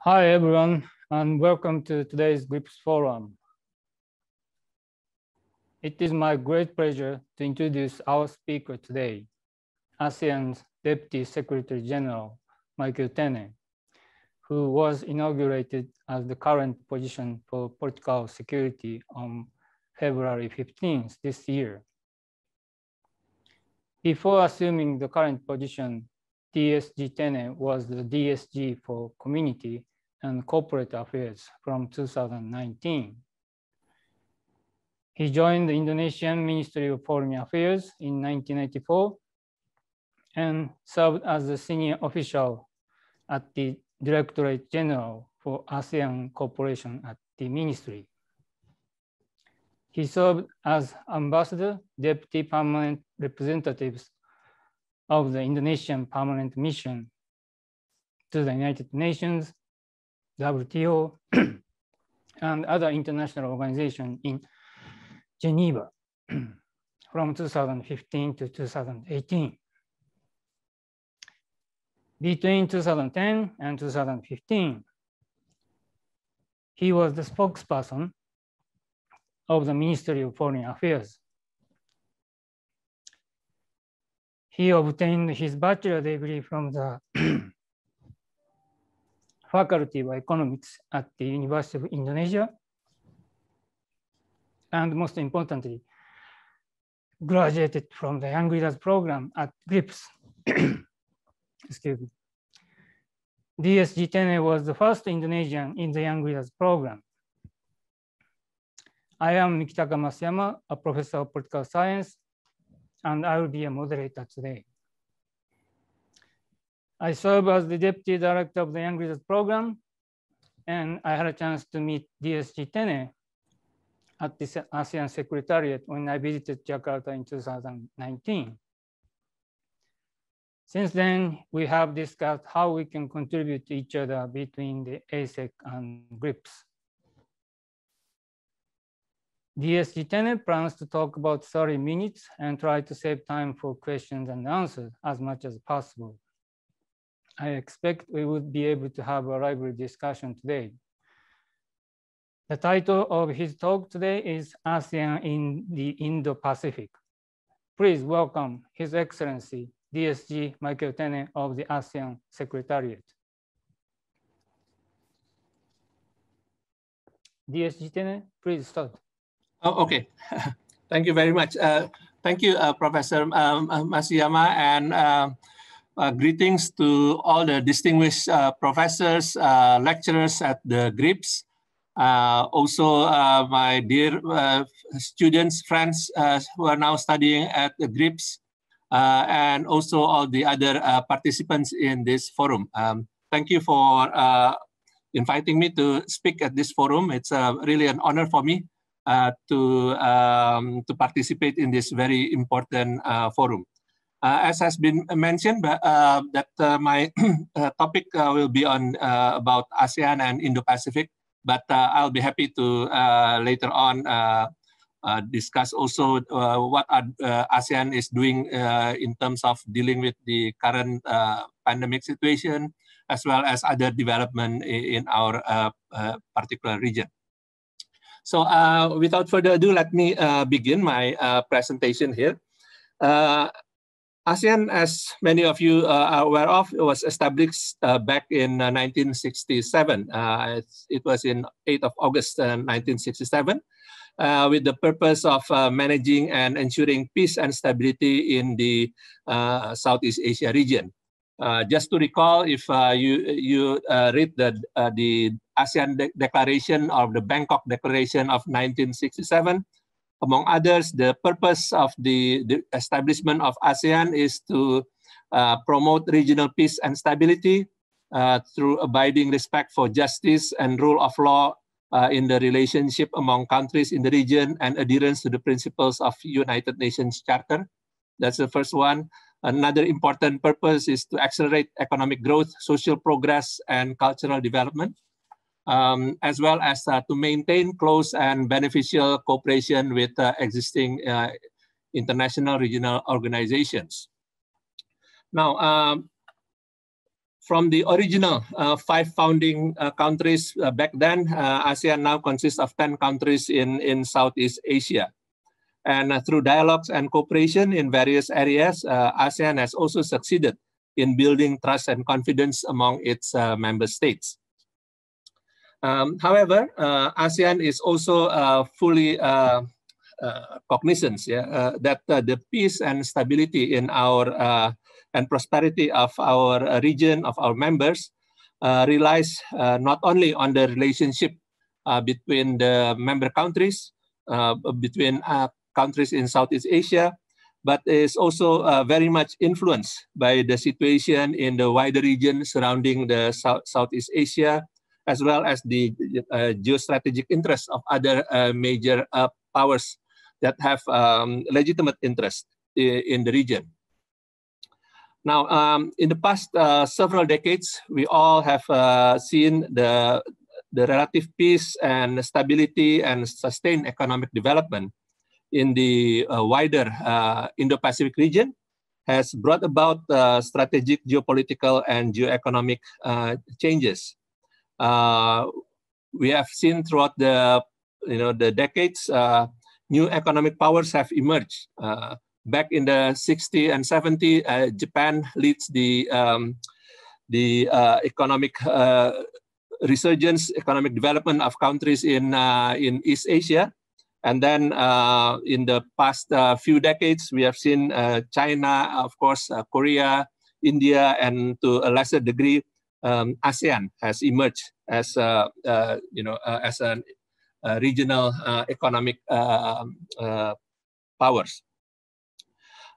Hi everyone, and welcome to today's GRIPS Forum. It is my great pleasure to introduce our speaker today, ASEAN's Deputy Secretary General, Michael Tene, who was inaugurated as the current position for political security on February 15th this year. Before assuming the current position, DSG Tene was the DSG for Community and Corporate Affairs from 2019. He joined the Indonesian Ministry of Foreign Affairs in 1994 and served as a senior official at the Directorate General for ASEAN Cooperation at the Ministry. He served as Ambassador, Deputy Permanent Representatives of the Indonesian Permanent Mission to the United Nations, WTO, and other international organizations in Geneva from 2015 to 2018. Between 2010 and 2015, he was the spokesperson of the Ministry of Foreign Affairs. He obtained his bachelor degree from the Faculty of Economics at the University of Indonesia, and most importantly, graduated from the Young Leaders Program at GRIPS. Excuse me. DSG Tene was the first Indonesian in the Young Leaders Program. I am Mikitaka Masuyama, a professor of political science, and I will be a moderator today. I serve as the Deputy Director of the Young Leaders Program, and I had a chance to meet DSG Tene at the ASEAN Secretariat when I visited Jakarta in 2019. Since then, we have discussed how we can contribute to each other between the ASEC and GRIPS. DSG Tene plans to talk about 30 minutes and try to save time for questions and answers as much as possible. I expect we would be able to have a lively discussion today. The title of his talk today is ASEAN in the Indo-Pacific. Please welcome His Excellency, DSG Michael Tene of the ASEAN Secretariat. DSG Tene, please start. Oh, okay. Thank you very much. Thank you, Professor Masuyama, and greetings to all the distinguished professors, lecturers at the GRIPS. Also, my dear students, friends who are now studying at the GRIPS, and also all the other participants in this forum. Thank you for inviting me to speak at this forum. It's really an honor for me to participate in this very important forum. As has been mentioned, my topic will be on about ASEAN and Indo-Pacific. But I'll be happy to later on discuss also what ASEAN is doing in terms of dealing with the current pandemic situation, as well as other development in our particular region. So without further ado, let me begin my presentation here. ASEAN, as many of you are aware of, was established back in 1967. It was in 8th of August 1967 with the purpose of managing and ensuring peace and stability in the Southeast Asia region. Just to recall, if you read the ASEAN Declaration or the Bangkok Declaration of 1967, among others, the purpose of the establishment of ASEAN is to promote regional peace and stability through abiding respect for justice and rule of law in the relationship among countries in the region and adherence to the principles of United Nations Charter. That's the first one. Another important purpose is to accelerate economic growth, social progress, and cultural development. As well as to maintain close and beneficial cooperation with existing international regional organizations. Now, from the original 5 founding countries back then, ASEAN now consists of 10 countries in Southeast Asia. And through dialogues and cooperation in various areas, ASEAN has also succeeded in building trust and confidence among its member states. However, ASEAN is also fully cognizant that the peace and stability in our and prosperity of our region, of our members, relies not only on the relationship between the member countries, between countries in Southeast Asia, but is also very much influenced by the situation in the wider region surrounding the Southeast Asia, as well as the geostrategic interests of other major powers that have legitimate interest in the region. Now, in the past several decades, we all have seen the relative peace and stability and sustained economic development in the wider Indo-Pacific region has brought about strategic geopolitical and geoeconomic changes. We have seen throughout the decades, new economic powers have emerged. Back in the 60s and 70s, Japan leads the economic resurgence, economic development of countries in East Asia. And then in the past few decades, we have seen China, of course, Korea, India, and to a lesser degree, ASEAN has emerged as as a regional economic powers.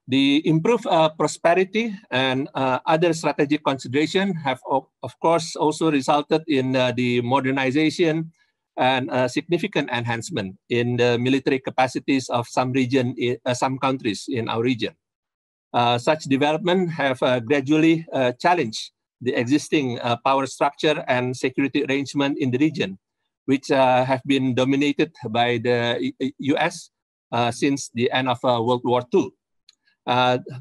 The improved prosperity and other strategic considerations have, of course, also resulted in the modernization and significant enhancement in the military capacities of some countries in our region. Such development have gradually challenged the existing power structure and security arrangement in the region, which have been dominated by the US since the end of World War II.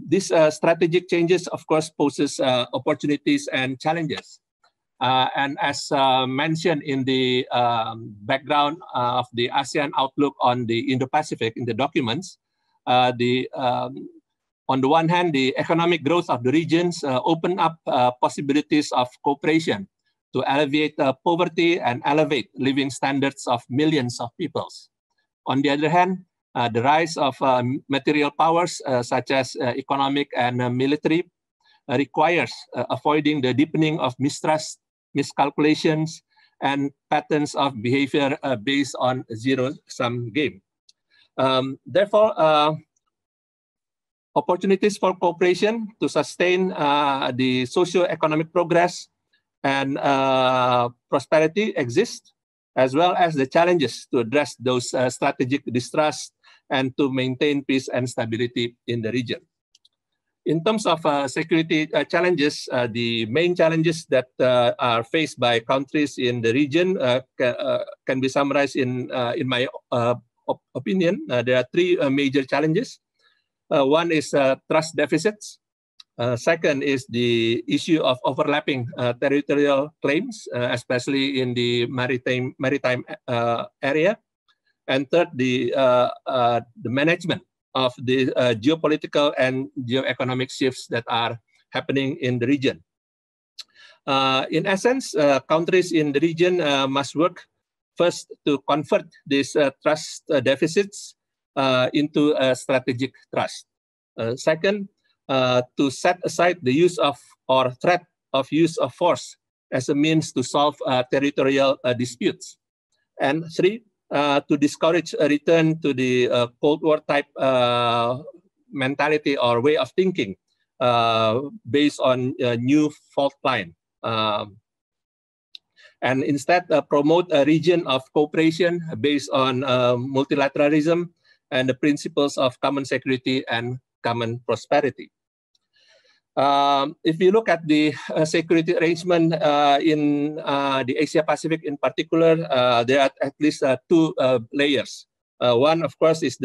These strategic changes, of course, poses opportunities and challenges. And as mentioned in the background of the ASEAN outlook on the Indo-Pacific in the documents, on the one hand, the economic growth of the regions open up possibilities of cooperation to alleviate poverty and elevate living standards of millions of peoples. On the other hand, the rise of material powers such as economic and military requires avoiding the deepening of mistrust, miscalculations, and patterns of behavior based on zero-sum game. Therefore, opportunities for cooperation to sustain the socio-economic progress and prosperity exist, as well as the challenges to address those strategic distrust and to maintain peace and stability in the region. In terms of security challenges, the main challenges that are faced by countries in the region can be summarized in my opinion. There are 3 major challenges. One is trust deficits. Second is the issue of overlapping territorial claims, especially in the maritime area. And third, the management of the geopolitical and geoeconomic shifts that are happening in the region. In essence, countries in the region must work first to convert these trust deficits into strategic trust. Second, to set aside the use of or threat of use of force as a means to solve territorial disputes. And 3, to discourage a return to the Cold War type mentality or way of thinking based on a new fault line. And instead promote a region of cooperation based on multilateralism and the principles of common security and common prosperity. If you look at the security arrangement in the Asia Pacific in particular, there are at least 2 layers. One, of course, is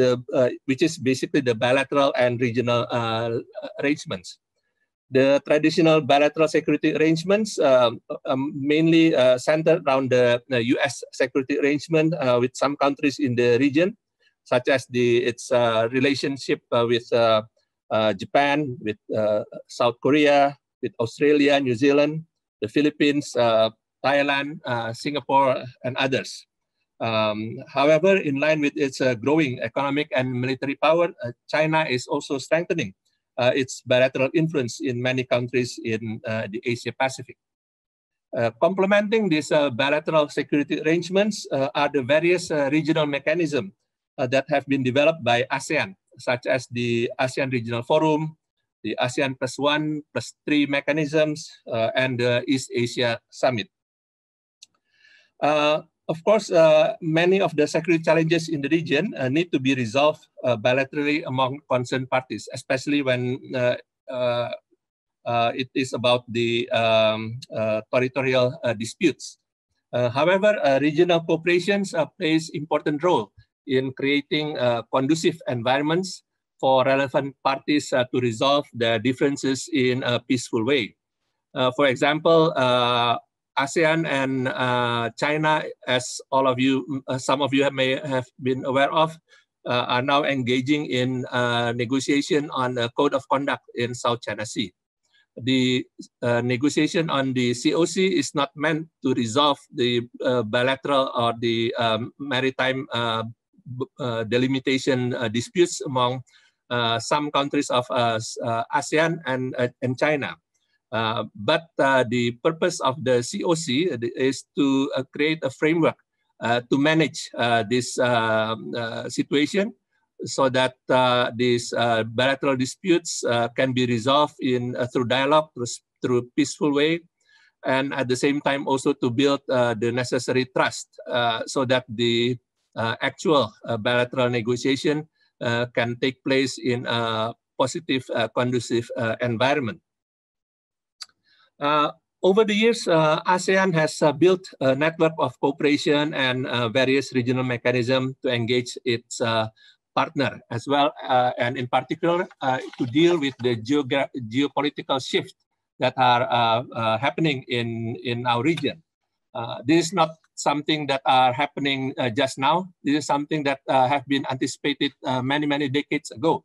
which is basically the bilateral and regional arrangements. The traditional bilateral security arrangements mainly centered around the U.S. security arrangement with some countries in the region, such as its relationship with Japan, with South Korea, with Australia, New Zealand, the Philippines, Thailand, Singapore, and others. However, in line with its growing economic and military power, China is also strengthening its bilateral influence in many countries in the Asia-Pacific. Complementing these bilateral security arrangements are the various regional mechanisms that have been developed by ASEAN, such as the ASEAN Regional Forum, the ASEAN +1+3 mechanisms, and the East Asia Summit. Of course, many of the security challenges in the region need to be resolved bilaterally among concerned parties, especially when it is about the territorial disputes. However, regional cooperation plays important role in creating conducive environments for relevant parties to resolve their differences in a peaceful way. For example, ASEAN and China, as all of you, some of you may have been aware of, are now engaging in negotiation on a code of conduct in South China Sea. The negotiation on the COC is not meant to resolve the bilateral or the maritime delimitation disputes among some countries of ASEAN and China. But the purpose of the COC is to create a framework to manage this situation so that these bilateral disputes can be resolved through dialogue, through peaceful way, and at the same time also to build the necessary trust so that the actual bilateral negotiation can take place in a positive, conducive environment. Over the years, ASEAN has built a network of cooperation and various regional mechanisms to engage its partner as well, and in particular to deal with the geopolitical shifts that are happening in our region. This is not something that are happening just now. This is something that have been anticipated many decades ago.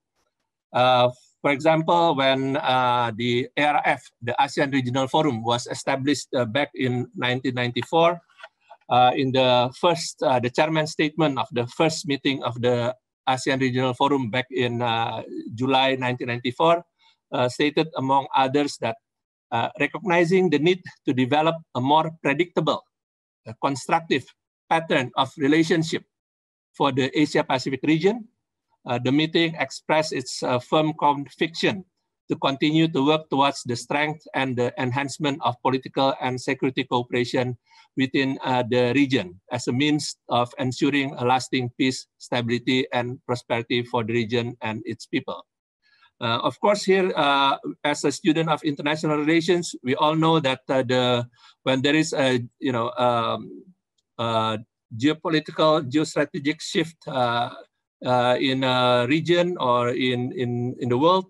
For example, when the ARF, the ASEAN Regional Forum, was established back in 1994, in the chairman's statement of the first meeting of the ASEAN Regional Forum back in July 1994, stated among others that recognizing the need to develop a more predictable, constructive pattern of relationship for the Asia-Pacific region, the meeting expressed its firm conviction to continue to work towards the strength and the enhancement of political and security cooperation within the region as a means of ensuring a lasting peace, stability, and prosperity for the region and its people. Of course, here, as a student of international relations, we all know that when there is a geopolitical, geostrategic shift in a region or in the world,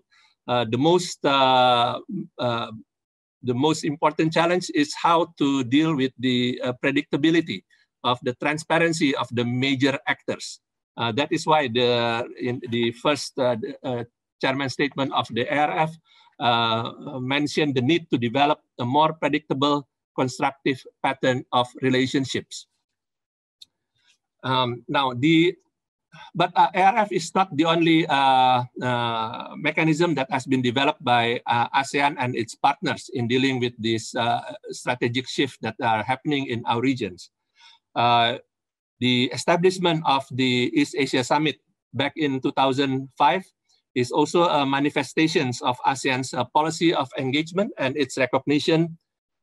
the most important challenge is how to deal with the predictability of the transparency of the major actors. That is why in the first chairman's statement of the ARF mentioned the need to develop a more predictable, constructive pattern of relationships. But ARF is not the only mechanism that has been developed by ASEAN and its partners in dealing with this strategic shift that are happening in our regions. The establishment of the East Asia Summit back in 2005 is also a manifestation of ASEAN's policy of engagement and its recognition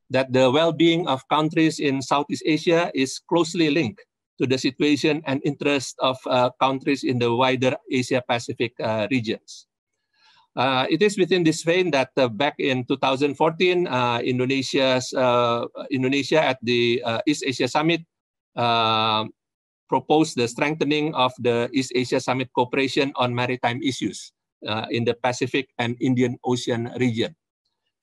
that the well-being of countries in Southeast Asia is closely linked to the situation and interest of countries in the wider Asia-Pacific regions. It is within this vein that back in 2014, Indonesia at the East Asia Summit proposed the strengthening of the East Asia Summit cooperation on maritime issues in the Pacific and Indian Ocean region.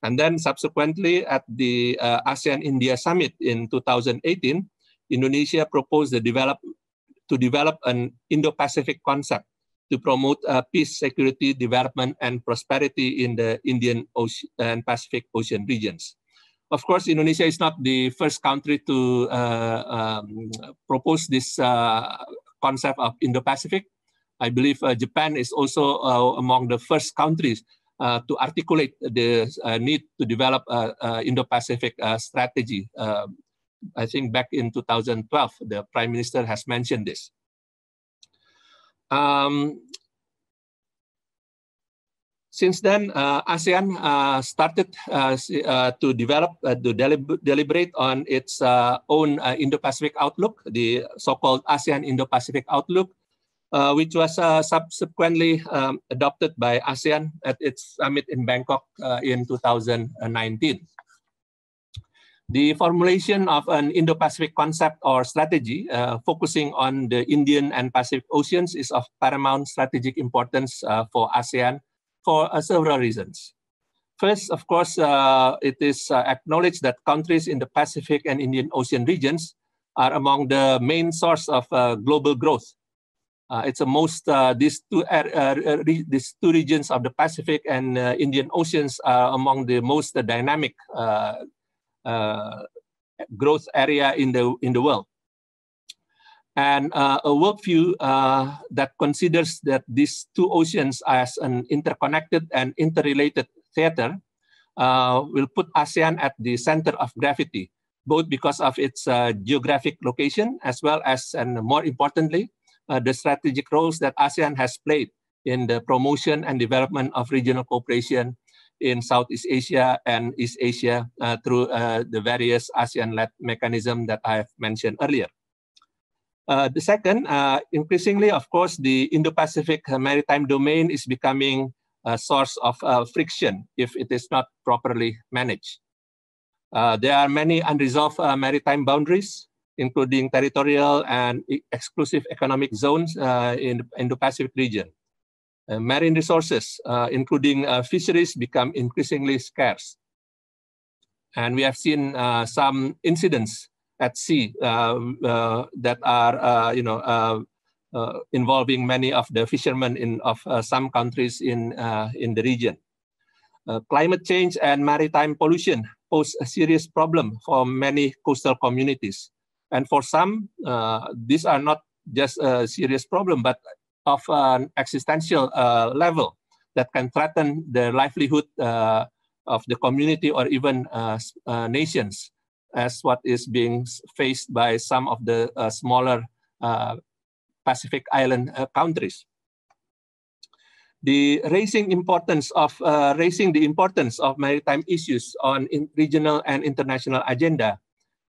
And then subsequently at the ASEAN-India Summit in 2018, Indonesia proposed to develop an Indo-Pacific concept to promote peace, security, development, and prosperity in the Indian Ocean and Pacific Ocean regions. Of course, Indonesia is not the first country to propose this concept of Indo-Pacific. I believe Japan is also among the first countries to articulate the need to develop an Indo-Pacific strategy. I think back in 2012, the Prime Minister has mentioned this. Since then, ASEAN started to develop, to deliberate on its own Indo-Pacific outlook, the so-called ASEAN Indo-Pacific Outlook, which was subsequently adopted by ASEAN at its summit in Bangkok in 2019. The formulation of an Indo-Pacific concept or strategy focusing on the Indian and Pacific Oceans is of paramount strategic importance for ASEAN for several reasons. First, of course, it is acknowledged that countries in the Pacific and Indian Ocean regions are among the main source of global growth. It's these two regions of the Pacific and Indian Oceans are among the most dynamic growth area in the world. And a worldview that considers that these two oceans as an interconnected and interrelated theater will put ASEAN at the center of gravity, both because of its geographic location as well as, and more importantly, the strategic roles that ASEAN has played in the promotion and development of regional cooperation in Southeast Asia and East Asia through the various ASEAN-led mechanisms that I have mentioned earlier. The second, increasingly, of course, the Indo-Pacific maritime domain is becoming a source of friction if it is not properly managed. There are many unresolved maritime boundaries, including territorial and exclusive economic zones in the Indo-Pacific region. Marine resources, including fisheries, become increasingly scarce. And we have seen some incidents at sea that are, involving many of the fishermen of some countries in the region. Climate change and maritime pollution pose a serious problem for many coastal communities. And for some, these are not just a serious problem, but of an existential level that can threaten the livelihood of the community or even nations, as what is being faced by some of the smaller Pacific Island countries. Raising the importance of maritime issues on regional and international agenda,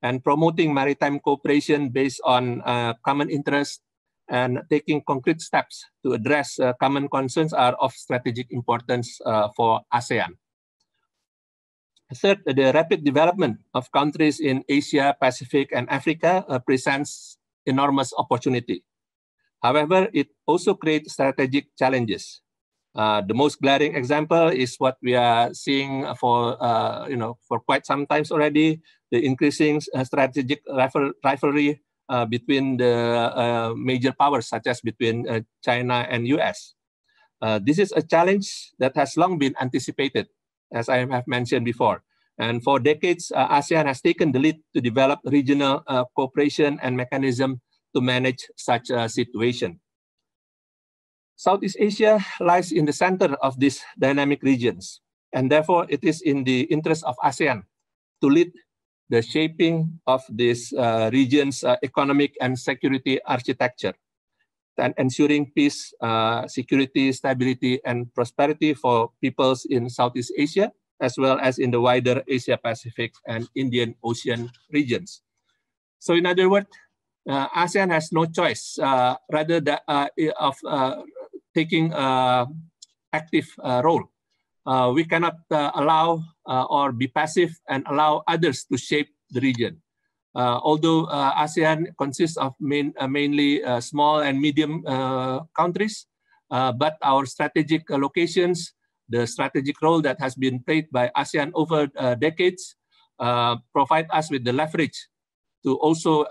and promoting maritime cooperation based on common interests and taking concrete steps to address common concerns are of strategic importance for ASEAN. Third, the rapid development of countries in Asia, Pacific, and Africa presents enormous opportunity. However, it also creates strategic challenges. The most glaring example is what we are seeing for quite some time already, the increasing strategic rivalry between the major powers, such as between China and US. This is a challenge that has long been anticipated, as I have mentioned before. And for decades, ASEAN has taken the lead to develop regional cooperation and mechanism to manage such a situation. Southeast Asia lies in the center of these dynamic regions, and therefore it is in the interest of ASEAN to lead the shaping of this region's economic and security architecture, and ensuring peace, security, stability, and prosperity for peoples in Southeast Asia, as well as in the wider Asia-Pacific and Indian Ocean regions. So in other words, ASEAN has no choice rather than of taking active role. We cannot allow or be passive and allow others to shape the region. Although ASEAN consists of mainly small and medium countries, but our strategic locations the strategic role that has been played by ASEAN over decades provide us with the leverage to also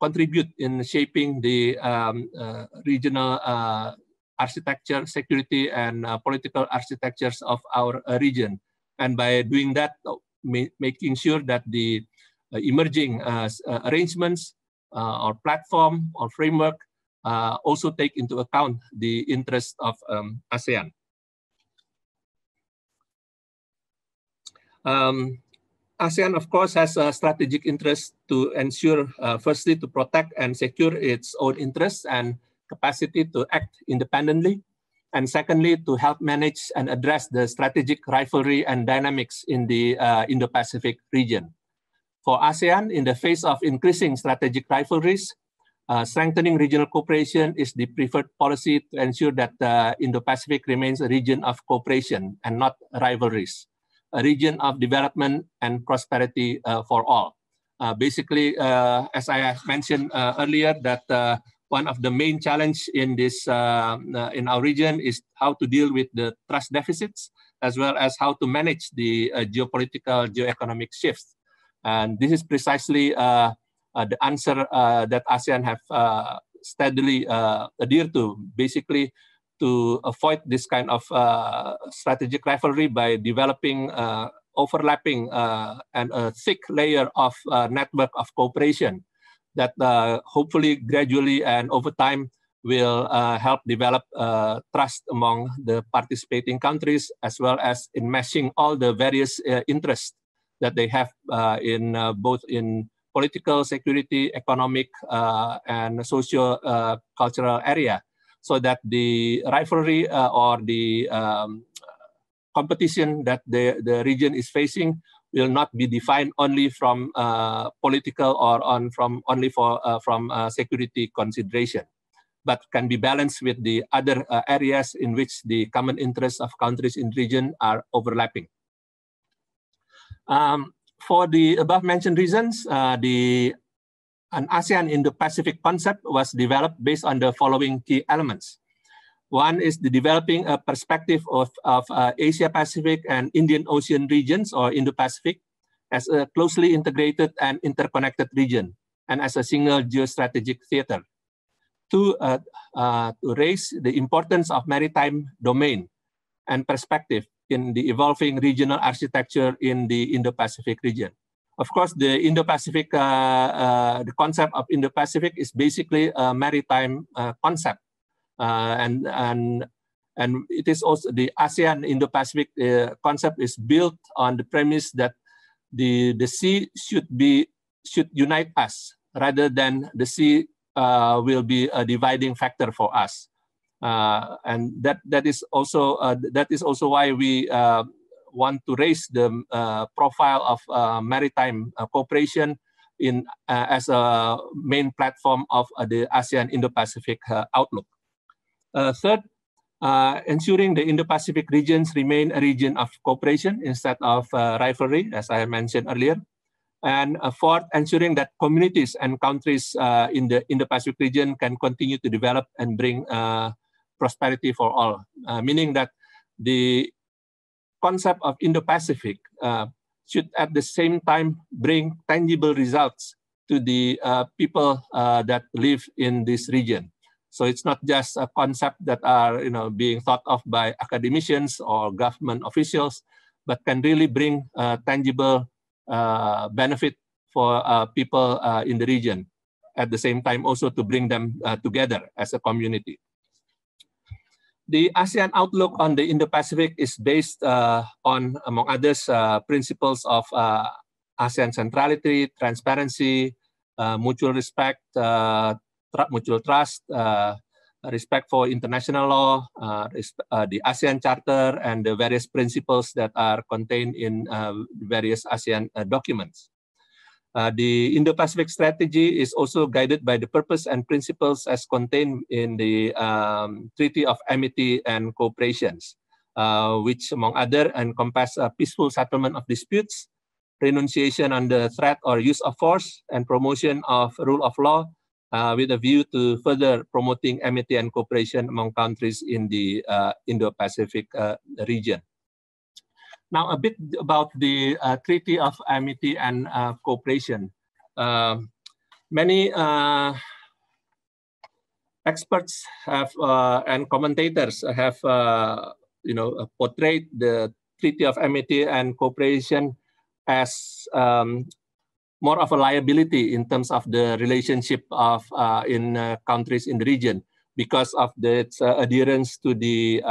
contribute in shaping the regional architecture, security, and political architectures of our region. And by doing that, making sure that the emerging arrangements or platform or framework also take into account the interests of ASEAN. ASEAN, of course, has a strategic interest to ensure, firstly, to protect and secure its own interests and capacity to act independently, and secondly, to help manage and address the strategic rivalry and dynamics in the Indo-Pacific region. For ASEAN, in the face of increasing strategic rivalries, strengthening regional cooperation is the preferred policy to ensure that the Indo-Pacific remains a region of cooperation and not rivalries, a region of development and prosperity for all. Basically, as I mentioned earlier, that one of the main challenges in this in our region is how to deal with the trust deficits, as well as how to manage the geopolitical, geoeconomic shifts. And this is precisely the answer that ASEAN have steadily adhered to, basically to avoid this kind of strategic rivalry by developing overlapping and a thick layer of network of cooperation that hopefully gradually and over time will help develop trust among the participating countries, as well as in meshing all the various interests that they have in both in political, security, economic, and socio-cultural area, so that the rivalry or the competition that the region is facing will not be defined only from political or only from security consideration, but can be balanced with the other areas in which the common interests of countries in the region are overlapping. For the above-mentioned reasons, an ASEAN Indo-Pacific concept was developed based on the following key elements. One is the developing a perspective of Asia-Pacific and Indian Ocean regions, or Indo-Pacific, as a closely integrated and interconnected region, and as a single geostrategic theater. Two, to raise the importance of maritime domain and perspective in the evolving regional architecture in the Indo-Pacific region. Of course, the Indo-Pacific, the concept of Indo-Pacific is basically a maritime concept. And it is also the ASEAN Indo-Pacific concept is built on the premise that the sea should unite us rather than the sea will be a dividing factor for us. And that is also why we want to raise the profile of maritime cooperation as a main platform of the ASEAN Indo-Pacific outlook. Third, ensuring the Indo-Pacific regions remain a region of cooperation instead of rivalry, as I mentioned earlier. And fourth, ensuring that communities and countries in the Indo-Pacific region can continue to develop and bring prosperity for all, meaning that the concept of Indo-Pacific should at the same time bring tangible results to the people that live in this region. So it's not just a concept that are being thought of by academicians or government officials, but can really bring tangible benefit for people in the region. At the same time, also to bring them together as a community. The ASEAN outlook on the Indo-Pacific is based on, among others, principles of ASEAN centrality, transparency, mutual respect, mutual trust, respect for international law, the ASEAN Charter, and the various principles that are contained in various ASEAN documents. The Indo-Pacific strategy is also guided by the purpose and principles as contained in the Treaty of Amity and Cooperation, which, among other, encompass a peaceful settlement of disputes, renunciation on the threat or use of force, and promotion of rule of law, with a view to further promoting amity and cooperation among countries in the Indo-Pacific region. Now, a bit about the Treaty of Amity and Cooperation. Many experts have and commentators have portrayed the Treaty of Amity and Cooperation as more of a liability in terms of the relationship of in countries in the region because of its adherence to the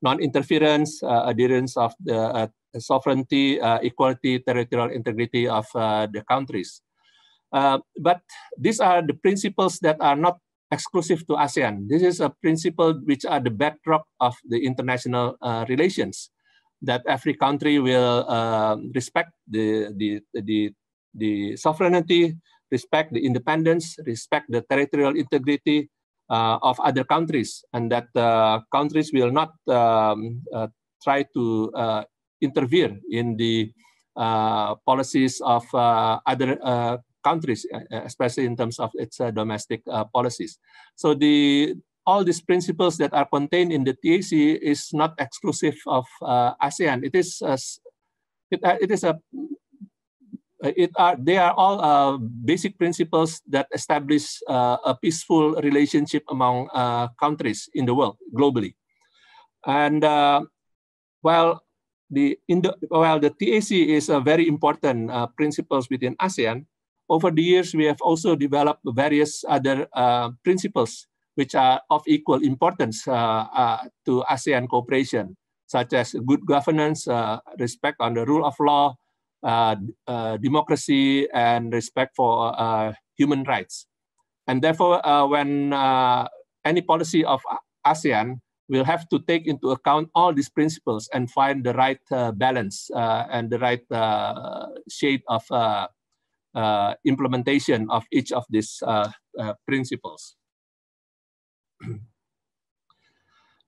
non-interference, adherence of the sovereignty, equality, territorial integrity of the countries. But these are the principles that are not exclusive to ASEAN. This is a principle which are the bedrock of the international relations, that every country will respect the sovereignty, respect the independence, respect the territorial integrity of other countries, and that countries will not try to interfere in the policies of other countries, especially in terms of its domestic policies. So all these principles that are contained in the TAC is not exclusive of ASEAN. They are all basic principles that establish a peaceful relationship among countries in the world globally. And while the TAC is a very important principles within ASEAN, over the years we have also developed various other principles which are of equal importance to ASEAN cooperation, such as good governance, respect on the rule of law, democracy, and respect for human rights. And therefore, when any policy of ASEAN will have to take into account all these principles and find the right balance and the right shade of implementation of each of these principles.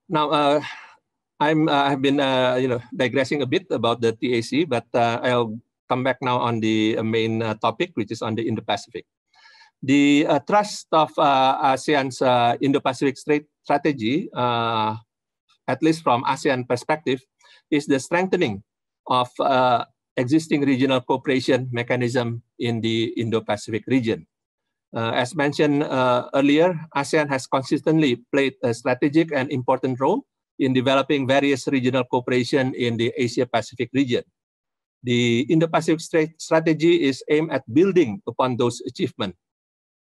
Now, I've been digressing a bit about the TAC, but I'll come back now on the main topic, which is on the Indo-Pacific. The thrust of ASEAN's Indo-Pacific strategy, at least from ASEAN perspective, is the strengthening of existing regional cooperation mechanism in the Indo-Pacific region. As mentioned earlier, ASEAN has consistently played a strategic and important role in developing various regional cooperation in the Asia-Pacific region. The Indo-Pacific strategy is aimed at building upon those achievements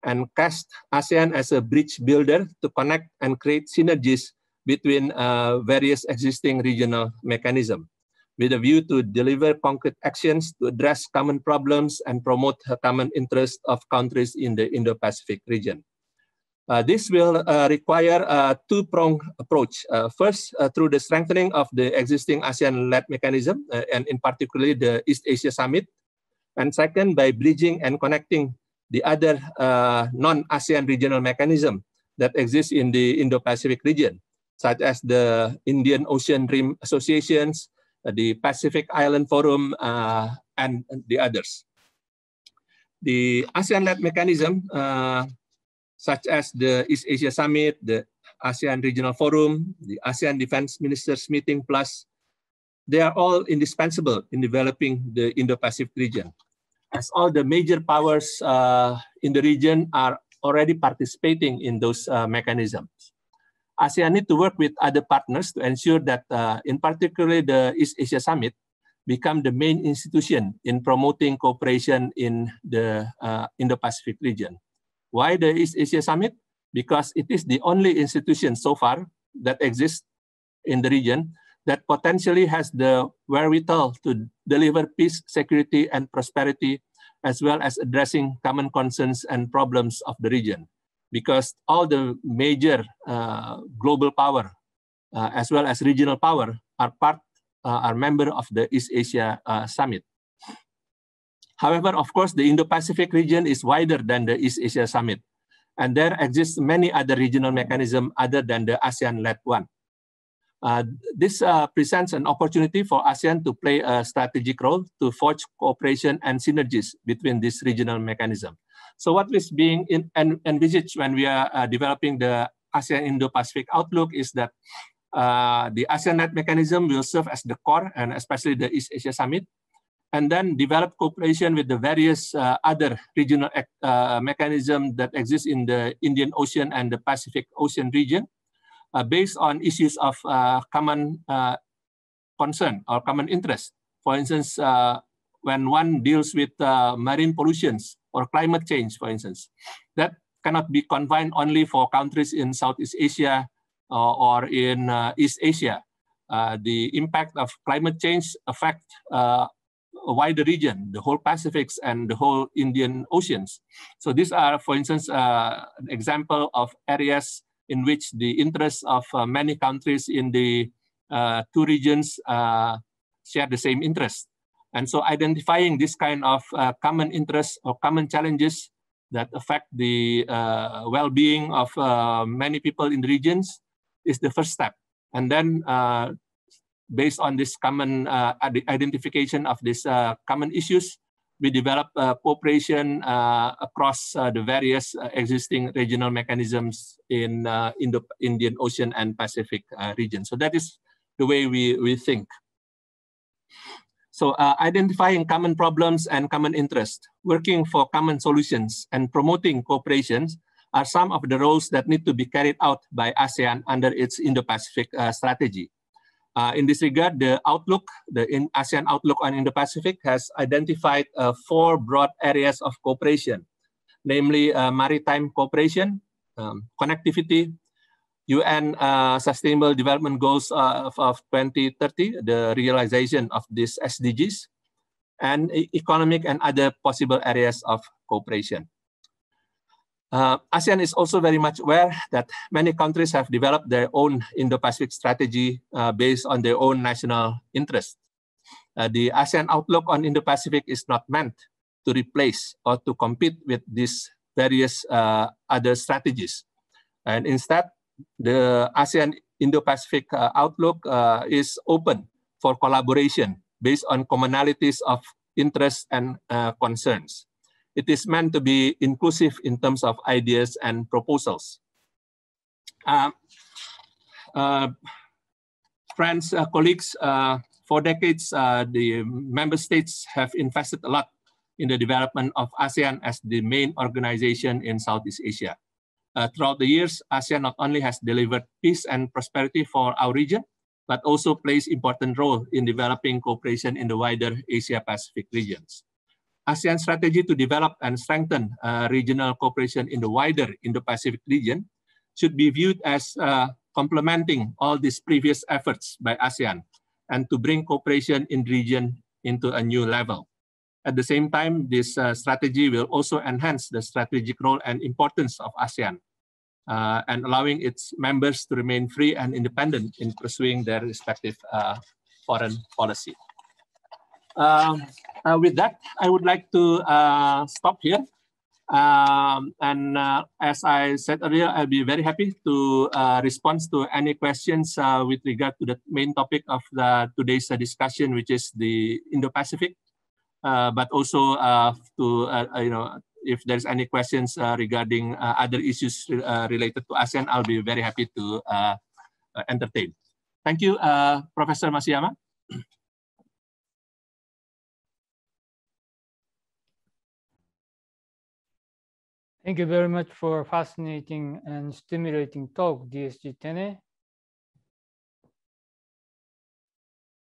and cast ASEAN as a bridge builder to connect and create synergies between various existing regional mechanisms, with a view to deliver concrete actions to address common problems and promote the common interests of countries in the Indo-Pacific region. This will require a two-pronged approach. First, through the strengthening of the existing ASEAN-led mechanism, and in particular the East Asia Summit. And second, by bridging and connecting the other non-ASEAN regional mechanism that exists in the Indo-Pacific region, such as the Indian Ocean Rim Associations, the Pacific Island Forum, and the others. The ASEAN-led mechanism, such as the East Asia Summit, the ASEAN Regional Forum, the ASEAN Defense Ministers Meeting Plus, they are all indispensable in developing the Indo-Pacific region, as all the major powers in the region are already participating in those mechanisms. ASEAN need to work with other partners to ensure that, in particular, the East Asia Summit become the main institution in promoting cooperation in the Indo-Pacific region. Why the East Asia Summit? Because it is the only institution so far that exists in the region that potentially has the wherewithal to deliver peace, security, and prosperity, as well as addressing common concerns and problems of the region. Because all the major global power, as well as regional power, are member of the East Asia Summit. However, of course, the Indo-Pacific region is wider than the East Asia Summit, and there exists many other regional mechanisms other than the ASEAN-led one. This presents an opportunity for ASEAN to play a strategic role to forge cooperation and synergies between this regional mechanism. So what is being envisaged when we are developing the ASEAN Indo-Pacific outlook is that the ASEAN-led mechanism will serve as the core, and especially the East Asia Summit, and then develop cooperation with the various other regional mechanisms that exist in the Indian Ocean and the Pacific Ocean region, based on issues of common concern or common interest. For instance, when one deals with marine pollutions or climate change, for instance, that cannot be confined only for countries in Southeast Asia or in East Asia. The impact of climate change affect a wider region, the whole Pacifics and the whole Indian Oceans. So these are, for instance, an example of areas in which the interests of many countries in the two regions share the same interest. And so identifying this kind of common interests or common challenges that affect the well-being of many people in the regions is the first step. And then based on this common identification of these common issues, we develop cooperation across the various existing regional mechanisms in the Indian Ocean and Pacific region. So that is the way we think. So identifying common problems and common interests, working for common solutions, and promoting cooperation are some of the roles that need to be carried out by ASEAN under its Indo-Pacific strategy. In this regard, the outlook, the ASEAN Outlook on Indo-Pacific has identified 4 broad areas of cooperation, namely maritime cooperation, connectivity, UN Sustainable Development Goals of 2030, the realization of these SDGs, and economic and other possible areas of cooperation. ASEAN is also very much aware that many countries have developed their own Indo-Pacific strategy based on their own national interests. The ASEAN Outlook on Indo-Pacific is not meant to replace or to compete with these various other strategies. And instead, the ASEAN Indo-Pacific Outlook is open for collaboration based on commonalities of interests and concerns. It is meant to be inclusive in terms of ideas and proposals. Friends, colleagues, for decades, the member states have invested a lot in the development of ASEAN as the main organization in Southeast Asia. Throughout the years, ASEAN not only has delivered peace and prosperity for our region, but also plays important role in developing cooperation in the wider Asia-Pacific regions. ASEAN's strategy to develop and strengthen regional cooperation in the wider Indo-Pacific region should be viewed as complementing all these previous efforts by ASEAN and to bring cooperation in the region into a new level. At the same time, this strategy will also enhance the strategic role and importance of ASEAN and allowing its members to remain free and independent in pursuing their respective foreign policy. With that, I would like to stop here. As I said earlier, I'll be very happy to respond to any questions with regard to the main topic of today's discussion, which is the Indo-Pacific. But also if there's any questions regarding other issues related to ASEAN, I'll be very happy to entertain. Thank you, Professor Masuyama. Thank you very much for fascinating and stimulating talk, DSG Tene.